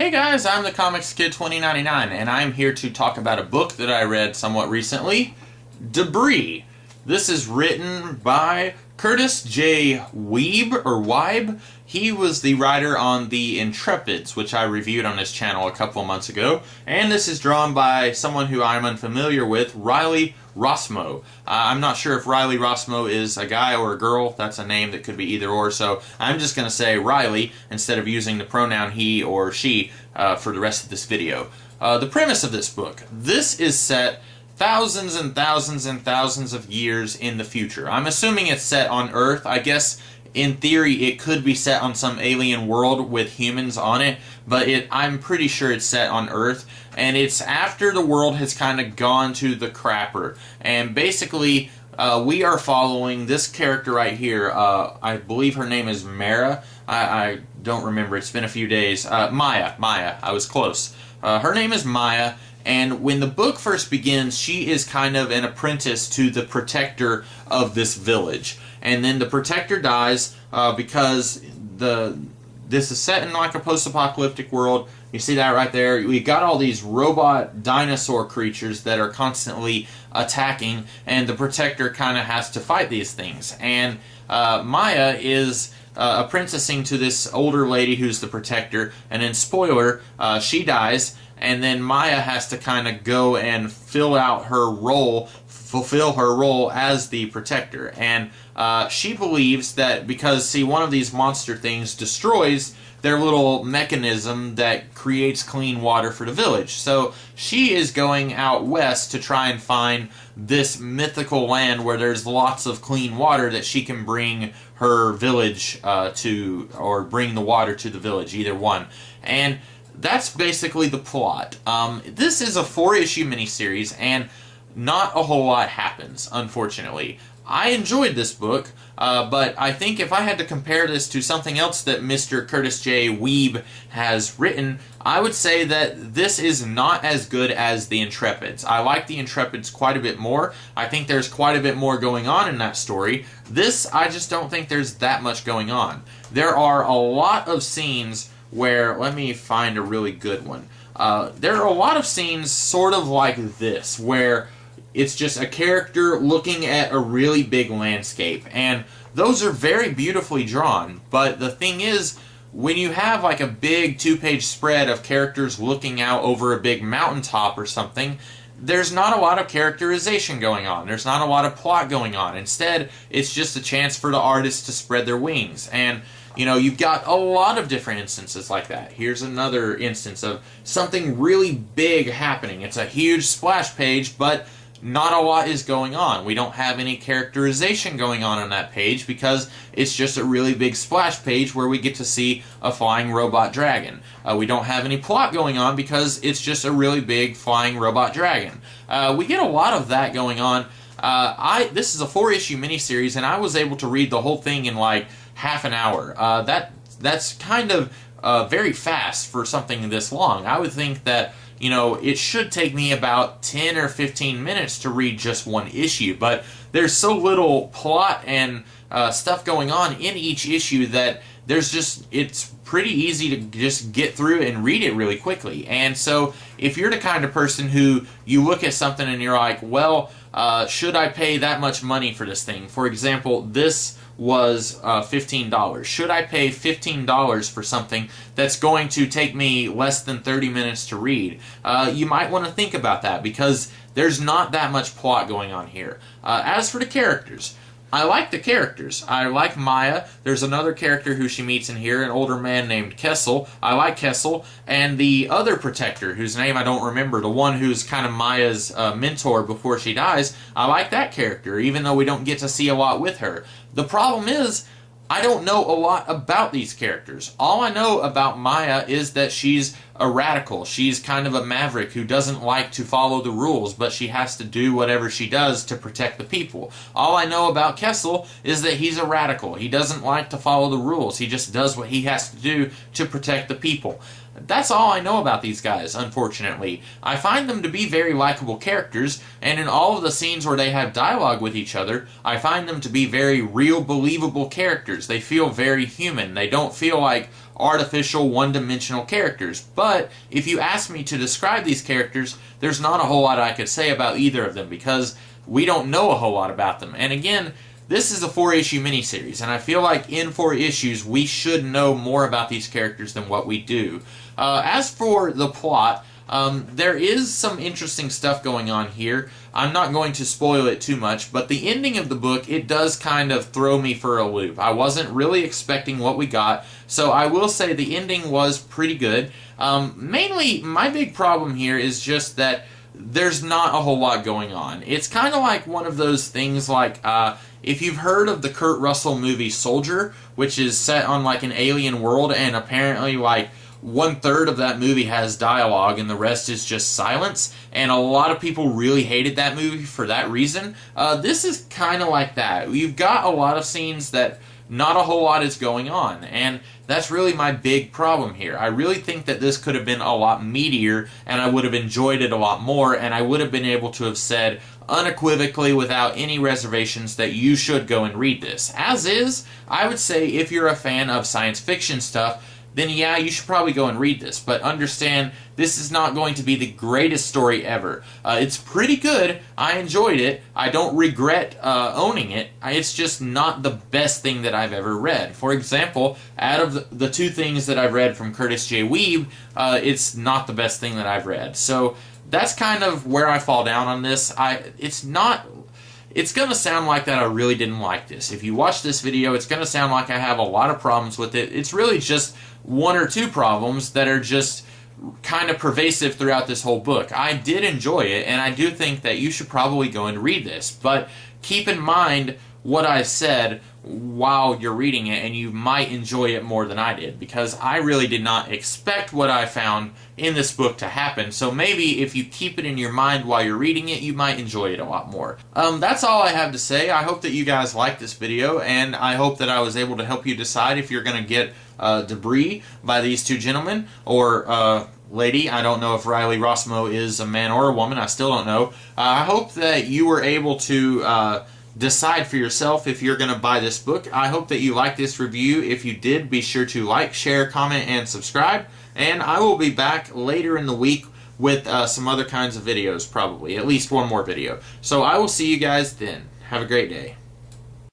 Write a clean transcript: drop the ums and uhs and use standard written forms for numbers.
Hey guys, I'm the Comics Kid 2099, and I'm here to talk about a book that I read somewhat recently, Debris. This is written by Curtis J. Wiebe. He was the writer on The Intrepids, which I reviewed on his channel a couple of months ago, and this is drawn by someone who I'm unfamiliar with, Riley Rossmo. I'm not sure if Riley Rossmo is a guy or a girl. That's a name that could be either or, so I'm just going to say Riley instead of using the pronoun he or she for the rest of this video. The premise of this book. This is set thousands and thousands and thousands of years in the future. I'm assuming it's set on Earth. I guess in theory it could be set on some alien world with humans on it, but I'm pretty sure it's set on Earth, and it's after the world has kind of gone to the crapper. And basically we are following this character right here. I believe her name is Mara. I don't remember. It's been a few days. Maya. I was close. Her name is Maya. And when the book first begins, she is kind of an apprentice to the protector of this village. And then the protector dies because this is set in like a post-apocalyptic world. You see that right there? We got all these robot dinosaur creatures that are constantly attacking, and the protector kind of has to fight these things. And Maya is apprenticing to this older lady who's the protector, and then spoiler, she dies. And then Maya has to kind of go and fulfill her role as the protector. And she believes that because, see, one of these monster things destroys their little mechanism that creates clean water for the village. So she is going out west to try and find this mythical land where there's lots of clean water that she can bring her village to, or bring the water to the village, either one. And that's basically the plot. This is a 4-issue miniseries, and not a whole lot happens, unfortunately. I enjoyed this book, but I think if I had to compare this to something else that Mr. Curtis J. Wiebe has written, I would say that this is not as good as The Intrepids. I like The Intrepids quite a bit more. I think there's quite a bit more going on in that story. This, I just don't think there's that much going on. There are a lot of scenes where, let me find a really good one. There are a lot of scenes sort of like this, where it's just a character looking at a really big landscape, and those are very beautifully drawn. But the thing is, when you have like a big 2-page spread of characters looking out over a big mountaintop or something, there's not a lot of characterization going on. There's not a lot of plot going on. Instead, it's just a chance for the artist to spread their wings. And you know, you've got a lot of different instances like that. Here's another instance of something really big happening. It's a huge splash page, but not a lot is going on. We don't have any characterization going on that page because it's just a really big splash page where we get to see a flying robot dragon. We don't have any plot going on because it's just a really big flying robot dragon. We get a lot of that going on. This is a 4-issue miniseries, and I was able to read the whole thing in like half an hour. That's kind of very fast for something this long. I would think that, you know, it should take me about 10 or 15 minutes to read just one issue, but there's so little plot and stuff going on in each issue that it's pretty easy to just get through and read it really quickly. And so if you're the kind of person who you look at something and you're like, well, should I pay that much money for this thing? For example, this was $15. Should I pay $15 for something that's going to take me less than 30 minutes to read? You might want to think about that because there's not that much plot going on here. As for the characters, I like the characters. I like Maya. There's another character who she meets in here, an older man named Kessel. I like Kessel. And the other protector, whose name I don't remember, the one who's kind of Maya's mentor before she dies, I like that character, even though we don't get to see a lot with her. The problem is, I don't know a lot about these characters. All I know about Maya is that she's a radical. She's kind of a maverick who doesn't like to follow the rules, but she has to do whatever she does to protect the people. All I know about Kessel is that he's a radical. He doesn't like to follow the rules. He just does what he has to do to protect the people. That's all I know about these guys, unfortunately. I find them to be very likable characters, and in all of the scenes where they have dialogue with each other, I find them to be very real, believable characters. They feel very human. They don't feel like artificial, one-dimensional characters. But if you ask me to describe these characters, there's not a whole lot I could say about either of them because we don't know a whole lot about them. And again, this is a 4-issue miniseries, and I feel like in 4 issues we should know more about these characters than what we do. As for the plot, there is some interesting stuff going on here. I'm not going to spoil it too much, but the ending of the book, it does kind of throw me for a loop. I wasn't really expecting what we got, so I will say the ending was pretty good. Mainly, my big problem here is just that there's not a whole lot going on. It's kind of like one of those things like, if you've heard of the Kurt Russell movie Soldier, which is set on like an alien world, and apparently like 1/3 of that movie has dialogue and the rest is just silence, and a lot of people really hated that movie for that reason. This is kind of like that. You've got a lot of scenes that not a whole lot is going on, and that's really my big problem here. I really think that this could have been a lot meatier, and I would have enjoyed it a lot more, and I would have been able to have said unequivocally without any reservations that you should go and read this. As is, I would say if you're a fan of science fiction stuff, then yeah, you should probably go and read this. But understand, this is not going to be the greatest story ever. It's pretty good. I enjoyed it. I don't regret owning it. It's just not the best thing that I've ever read. For example, out of the 2 things that I've read from Curtis J. Weeb, it's not the best thing that I've read. So that's kind of where I fall down on this. It's going to sound like that I really didn't like this. If you watch this video, it's going to sound like I have a lot of problems with it. It's really just 1 or 2 problems that are just kind of pervasive throughout this whole book. I did enjoy it, and I do think that you should probably go and read this. But keep in mind what I said while you're reading it, and you might enjoy it more than I did, because I really did not expect what I found in this book to happen. So maybe if you keep it in your mind while you're reading it, you might enjoy it a lot more. That's all I have to say. I hope that you guys liked this video, and I hope that I was able to help you decide if you're going to get Debris by these 2 gentlemen, or lady. I don't know if Riley Rossmo is a man or a woman. I still don't know. I hope that you were able to decide for yourself if you're going to buy this book. I hope that you liked this review. If you did, be sure to like, share, comment, and subscribe. And I will be back later in the week with some other kinds of videos, probably. At least one more video. So I will see you guys then. Have a great day.